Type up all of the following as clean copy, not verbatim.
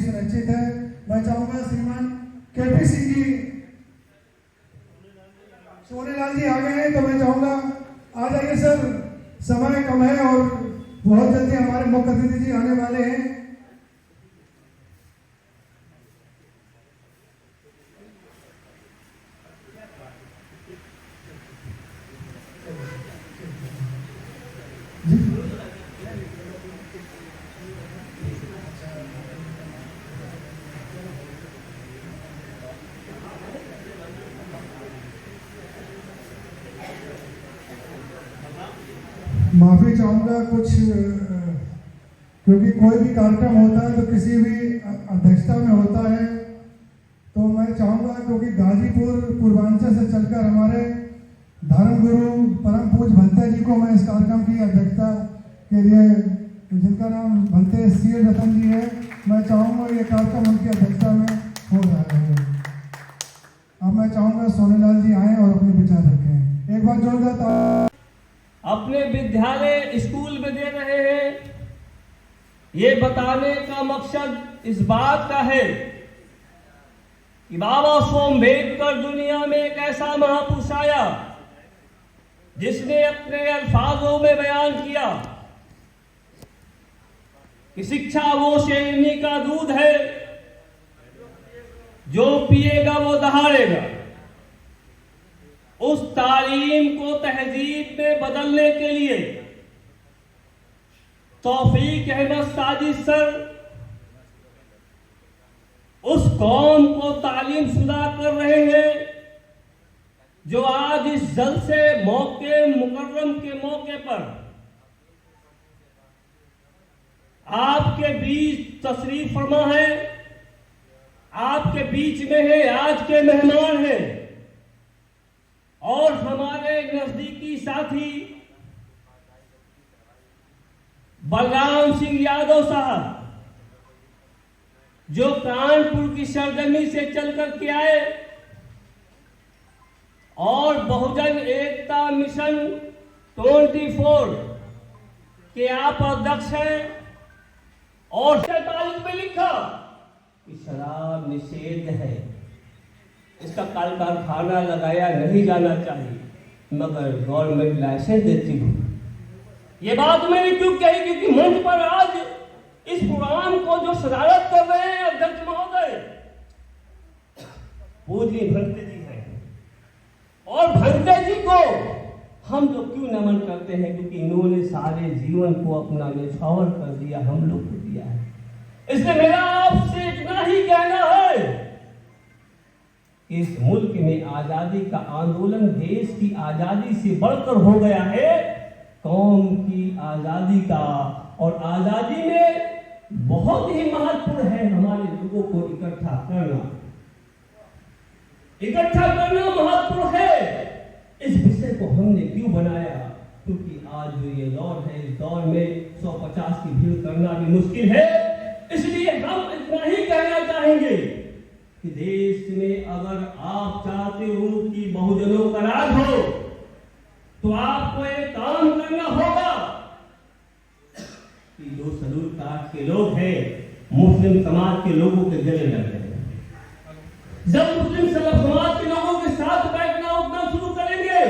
सुनिश्चित है। मैं चाहूंगा श्रीमान केपी सिंह जी, सोनेलाल जी आ गए हैं, तो मैं चाहूंगा आ जाइए सर, समय कम है और बहुत जल्दी हमारे मुख्य अतिथि जी आने वाले हैं। माफी चाहूंगा कुछ, क्योंकि कोई भी कार्यक्रम होता है तो किसी भी अध्यक्षता में होता है, तो मैं चाहूंगा क्योंकि गाजीपुर पूर्वांचल से चलकर हमारे धर्मगुरु परम पूज्य भंते जी को मैं इस कार्यक्रम की अध्यक्षता के लिए, जिनका नाम भंते सी रतन जी है, मैं चाहूंगा ये कार्यक्रम उनकी अध्यक्षता में हो रहा है। अब मैं चाहूंगा सोनेलाल जी आए और अपने विचार रखें। एक बार जोरदार अपने विद्यालय स्कूल में दे रहे हैं। ये बताने का मकसद इस बात का है कि बाबा साहेब अम्बेडकर दुनिया में एक ऐसा महापुरुष आया जिसने अपने अल्फाजों में बयान किया कि शिक्षा वो शेरनी का दूध है जो पिएगा वो दहाड़ेगा। उस तालीम को तहजीब में बदलने के लिए तौफीक अहमद साजिद सर उस कौम को तालीम शुदा कर रहे हैं जो आज इस जलसे मौके मुकर्रम के मौके पर आपके बीच तशरीफ फरमा है, आपके बीच में है, आज के मेहमान हैं और हमारे नजदीकी साथी बलराम सिंह यादव साहब जो कानपुर की सरजमी से चलकर के आए और बहुजन एकता मिशन 24 के आप अध्यक्ष हैं और 47 में लिखा कि शराब निषेध है, इसका कल कारखाना लगाया नहीं जाना चाहिए, मगर गवर्नमेंट लाइसेंस देती हूँ। ये बात मैंने क्यों कही? क्योंकि मंच पर आज इस प्रोग्राम को जो सदारत कर रहे हैं अध्यक्ष महोदय पूज्य भंते जी हैं, और भंते जी को हम लोग क्यों नमन करते हैं? क्योंकि इन्होंने सारे जीवन को अपना निछावर कर दिया, हम लोग को दिया है। इसलिए मेरा आपसे इतना ही कहना है, इस मुल्क में आजादी का आंदोलन देश की आजादी से बढ़कर हो गया है कौम की आजादी का, और आजादी में बहुत ही महत्वपूर्ण है हमारे लोगों को इकट्ठा करना महत्वपूर्ण है। इस विषय को हमने क्यों बनाया? क्योंकि आज जो ये दौर है, इस दौर में 150 की भीड़ करना भी मुश्किल है। इसलिए हम इतना ही कहना चाहेंगे कि देश में अगर आप चाहते हो कि बहुजनों का राज हो तो आपको एक काम करना होगा कि जो शेड्यूल कास्ट के लोग हैं मुस्लिम समाज के लोगों के गले लग गए। जब मुस्लिम समाज के लोगों के साथ बैठना उठना शुरू करेंगे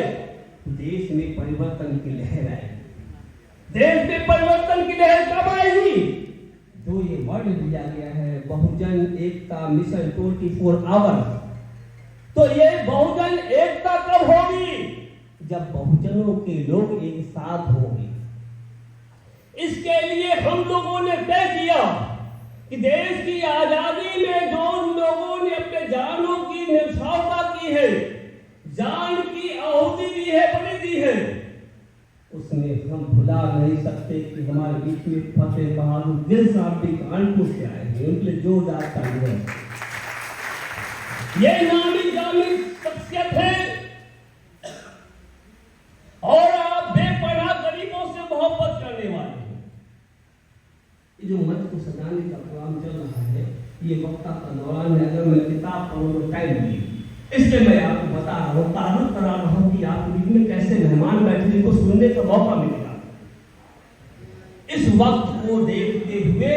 तो देश में परिवर्तन की लहर आएगी। देश में परिवर्तन की लहर कब आएगी? जो ये वर्ड दिया गया है बहुजन एकता मिशन 24 आवर्स, तो ये बहुजन एकता कब होगी? जब बहुजनों के लोग एक साथ होंगे। इसके लिए हम लोगों ने तय किया कि देश की आजादी में जो लोगों ने अपने जानों की न्यौछावता की है, जान की आहुति दी है, बलि दी है, उसमें हम भुला नहीं सकते कि हमारे बीच में फतेह बहादुर दिल साहब भी कानपुर से आए हैं। उनके लिए जोरदार तालियां। ये नामी जामी शख्सियत है और आप बेपनाह गरीबों से मोहब्बत करने वाले हैं। ये जो मंच को सजाने का प्रोग्राम चल रहा है, ये वक्ता का दौरान है। अगर मैं किताब पढ़ूं तो टाइम नहीं, इसलिए मैं आपको बता रहा हूँ, तारुफ करा रहा हूँ कि आपके बीच में कैसे मेहमान बैठे जिनको सुनने का मौका मिलेगा। इस वक्त को देखते हुए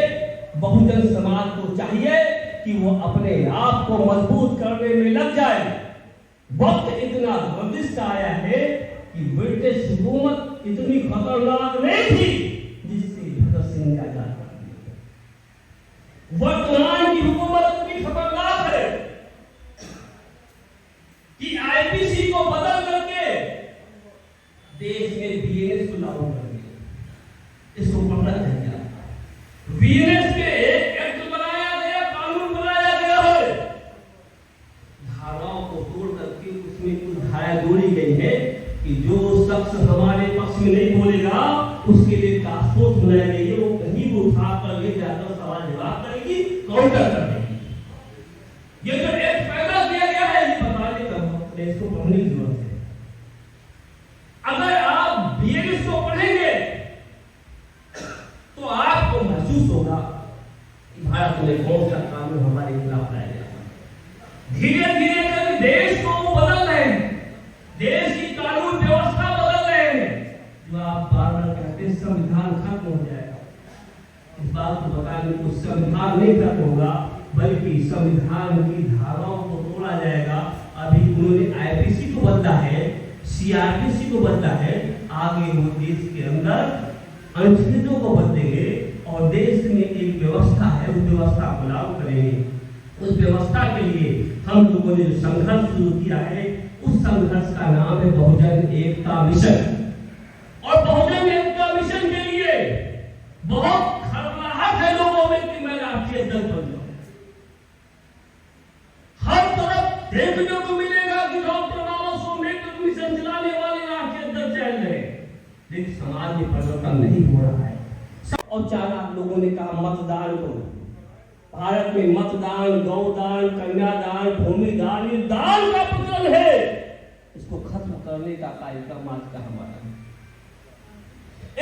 बहुजन समाज को चाहिए कि वो अपने आप को मजबूत करने में लग जाए। वक्त इतना गर्दिश का आया है कि ब्रिटिश हुकूमत इतनी खतरनाक नहीं थी जिससे भगत सिंह ने आजाद कर दिया। वर्तमान की हुकूमत इतनी खतरनाक है कि आईपीसी को बदल करके देश में बीएनएस को लागू कर दिया। इसको पढ़ना चाहिए। बीएनएस के एक एक्ट बनाया गया, कानून बनाया गया है। धाराओं को तोड़ करके उसमें कुछ धाराएं जोड़ी गई है कि जो शख्स हमारे पक्ष में नहीं बोलेगा उसके लिए टास्क बनाई गई है। वो कहीं भी उठा कर ले जाकर सवाल जवाब करेगी, काउंटर कर देगी। ये जो एक पैदा किया गया है ये बताने का इसको पढ़ने की जरूरत है। अगर आप बीएनएस को पढ़ेंगे तो आपको महसूस होगा कि भारत में कौन सा कानून हमारे खिलाफ लाया गया। धीरे धीरे कर देश को बदल रहे हैं, देश की कानून व्यवस्था बदल रहे हैं। जो आप बार बार कहते हैं संविधान खत्म हो जाएगा, इस बात को बताने को संविधान नहीं खत्म होगा बल्कि संविधान की धाराओं को तोड़ा जाएगा। अभी उन्होंने आईपीसी को बदला है, सीआरपीसी को बदला है, आगे वो देश के अंदर अनुच्छेदों को बदलेंगे और देश में एक व्यवस्था है उस व्यवस्था को लागू करेंगे। उस व्यवस्था के लिए हम लोगों ने जो संघर्ष शुरू किया है उस संघर्ष का नाम है बहुजन एकता मिशन। और बहुजन एकता मिशन के लिए बहुत खरमाहट है लोगों में कि मैं राष्ट्रीय दल बन जाऊं। हर तरफ देखने को मिलेगा कि डॉक्टर बाबा साहब अम्बेडकर मिशन चलाने वाले राष्ट्रीय दल चल रहे, लेकिन समाज में परिवर्तन नहीं हो रहा है। और 4 लाख लोगों ने कहा मतदान करो। भारत में मतदान, गौदान, कन्यादान, भूमिदान, ये दान का प्रचलन है। इसको खत्म करने का कार्यक्रम आज का हमारा है।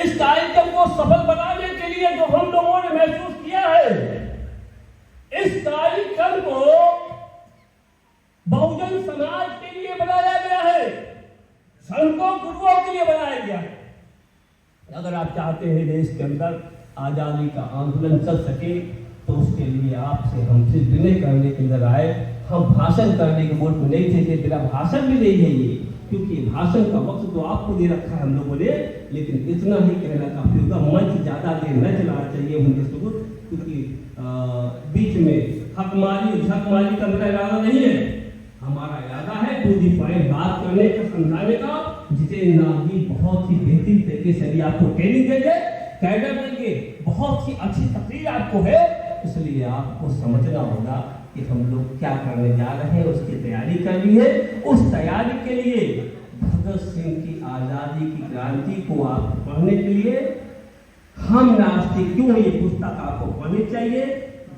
इस कार्यक्रम को सफल बनाने के लिए जो हम लोगों ने महसूस किया है, इस कार्यक्रम को बहुजन समाज के लिए बनाया गया है, संतों गुरुओं के लिए बनाया गया है। अगर आप चाहते हैं देश के अंदर आजादी का आंदोलन चल सके तो उसके लिए आपसे हम सिर्फ विनय करने के अंदर आए। हम भाषण करने के मूड में नहीं थे, तेरा भाषण भी नहीं है ये, क्योंकि भाषण का वक्त तो आपको दे रखा है हम लोगों ने, लेकिन इतना ही कहना काफी होगा। मंच ज्यादा देर न चलाना चाहिए उनके सबूत, क्योंकि बीच में हकमारी झकमारी का मेरा इरादा नहीं है। हमारा इरादा है टू दी पॉइंट बात करने का, समझाने का। जितेंद्र नाथ जी बहुत ही बेहतरीन तरीके से अभी आपको ट्रेनिंग देंगे, कैडर देंगे, बहुत ही अच्छी तकरीर आपको है। इसलिए आपको समझना होगा कि हम लोग क्या करने जा रहे हैं, उसकी तैयारी करनी है। उस तैयारी के लिए भगत सिंह की आजादी की क्रांति को आप पढ़ने के लिए हम नास्तिक क्यों, ये पुस्तक आपको पढ़नी चाहिए।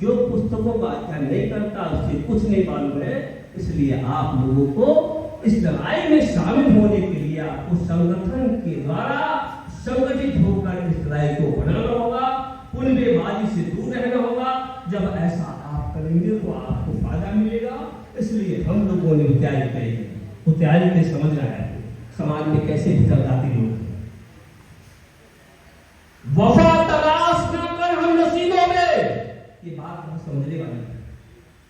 जो पुस्तकों का अध्ययन नहीं करता उससे कुछ नहीं मालूम है। इसलिए आप लोगों को इस लड़ाई में शामिल होने के लिए आपको संगठन के द्वारा संगठित होकर इस लड़ाई को बनाना होगा, पुनरेबाजी से दूर रहना होगा। जब ऐसा आप करेंगे तो आपको फायदा मिलेगा। इसलिए हम लोगों ने तैयारी करी है, वो तैयारी के समझना है समाज में कैसे भीतर जाती लोग। वफा तलाश न कर हम नसीबों में, ये बात हम समझने वाली है।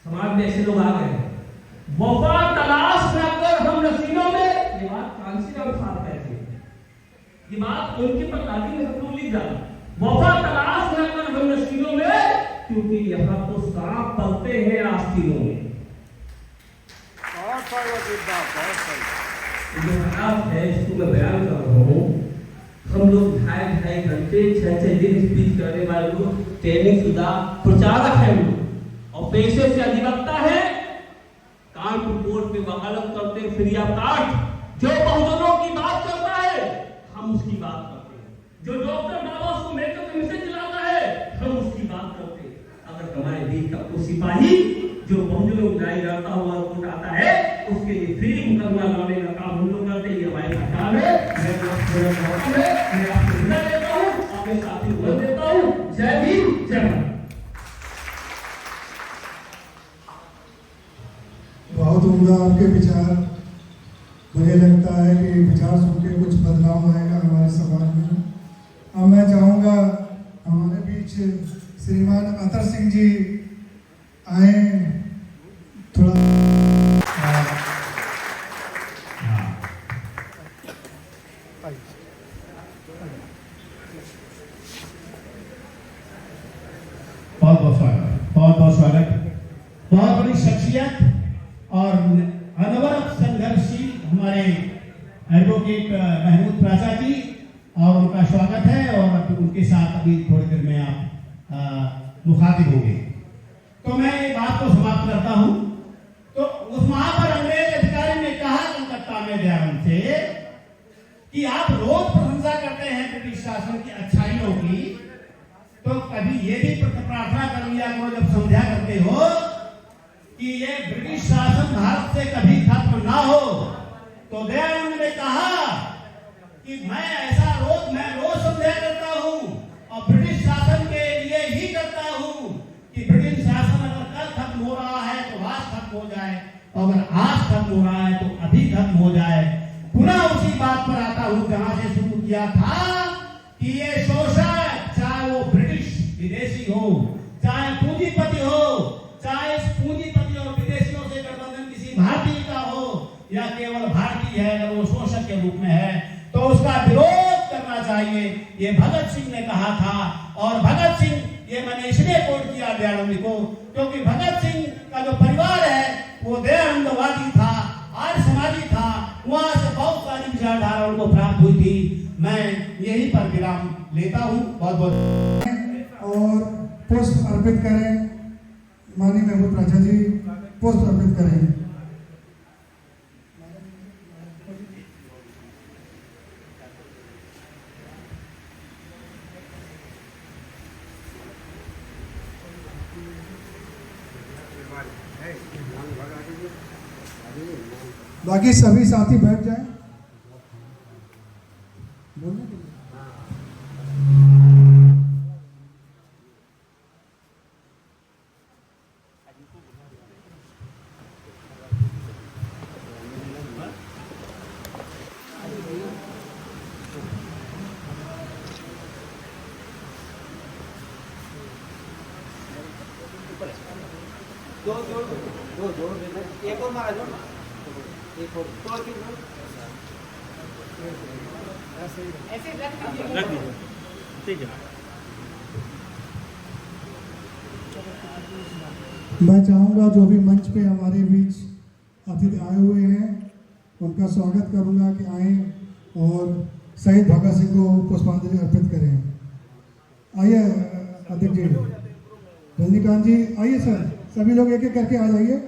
समाज में ऐसे लोग आ गए हैं, वफा तलाश न कर हम नसीबों में, ये बात कांसीराम साहब कहते हैं, ये बात उनके पर लादी में सब लोग लिख डाला। वफा तलाश न कर हम नसीबों में, क्योंकि यहाँ तो सांप पलते हैं आस्तीनों में। जो हालात है इसको मैं बयान कर रहा हूँ। हम लोग 2.5 घंटे 6 दिन स्पीच करने वाले लोग ट्रेनिंग शुदा प्रचारक हैं और पैसे से अधिवक्ता है। कानपुर कोर्ट में वकालत करते फ्री ऑफ कॉस्ट। जो बहुजनों की बात करता है हम उसकी बात करते हैं, जो डॉक्टर बाबा को मेकअप मिशन चलाता है हम उसकी बात करते हैं। अगर हमारे बीच का कोई सिपाही जो बहुजनों की लड़ाई लड़ता हुआ कोर्ट आता है उसके लिए फ्री मुकदमा लड़ने का काम हम लोग करते हैं। ये हमारे काम है। मैं आपको विदा देता हूँ, अपने साथी को देता हूँ। जय भीम, जय भारत। बहुत उम्दा आपके विचार। मुझे लगता है कि विचार सुन के कुछ बदलाव आएगा हमारे समाज में। अब मैं चाहूँगा हमारे बीच श्रीमान अतर सिंह जी आए थोड़ा। बहुत बहुत स्वागत, बहुत बहुत स्वागत। बहुत बड़ी शख्सियत और अनवरत संघर्षशील हमारे एडवोकेट महमूद प्राचा जी, और उनका स्वागत है। और उनके साथ अभी थोड़ी देर में आप मुखातिब होंगे। तो मैं एक बात को समाप्त करता हूं। तो उस वहां पर अंग्रेज अधिकारी ने कहा कलकत्ता में दयानंद से कि आप रोज प्रशंसा करते हैं ब्रिटिश शासन की अच्छाइयों की, तो कभी ये भी प्रार्थना कर लिया करो जब संध्या करते हो कि ये ब्रिटिश शासन भारत से कभी खत्म ना हो। तो दयानंद ने कहा कि मैं रोज संध्या करता हूं और ब्रिटिश शासन के लिए ही करता हूं कि ब्रिटिश शासन अगर कल खत्म हो रहा है तो आज खत्म हो जाए, और अगर आज खत्म हो रहा है तो अभी खत्म हो जाए। पुनः उसी बात पर आता हूं जहां से शुरू किया था कि ये शोषण, चाहे वो ब्रिटिश विदेशी हो, चाहे पूंजीपति हो, चाहे इस पूंजीपति और विदेशियों से गठबंधन किसी भारतीय का हो या केवल भारतीय है, अगर वो शोषक के रूप में है तो उसका विरोध करना चाहिए। ये भगत सिंह ने कहा था। और भगत सिंह, ये मैंने इसलिए कोट किया दयानंद को क्योंकि भगत सिंह का जो परिवार है वो दयानंदवादी था, आर्य समाजी था। वहां से बहुत सारी विचारधारा उनको प्राप्त हुई थी। मैं यही पर विराम लेता हूं। बहुत बहुत और पुष्प अर्पित करें। माननीय महमूद प्राचा जी पुष्प अर्पित करें। बाकी सभी साथी बैठ जाएं। बोलने के लिए। दो एक और मारा, एक और तो ऐसे रख दीजिए। ठीक है। मैं चाहूँगा जो भी मंच पे हमारे बीच अतिथि आए हुए हैं उनका स्वागत करूँगा कि आए और शहीद भगत सिंह को पुष्पांजलि अर्पित करें। आइए अध्यक्ष जी, रजनीकांत जी आइए। सर सभी लोग एक एक करके आ जाइए।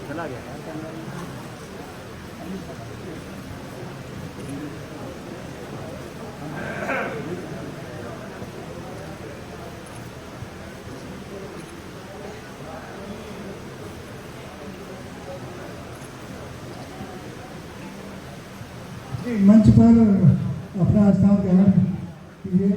चला गया मंच पर अपना स्थान ग्रहण कीजिए।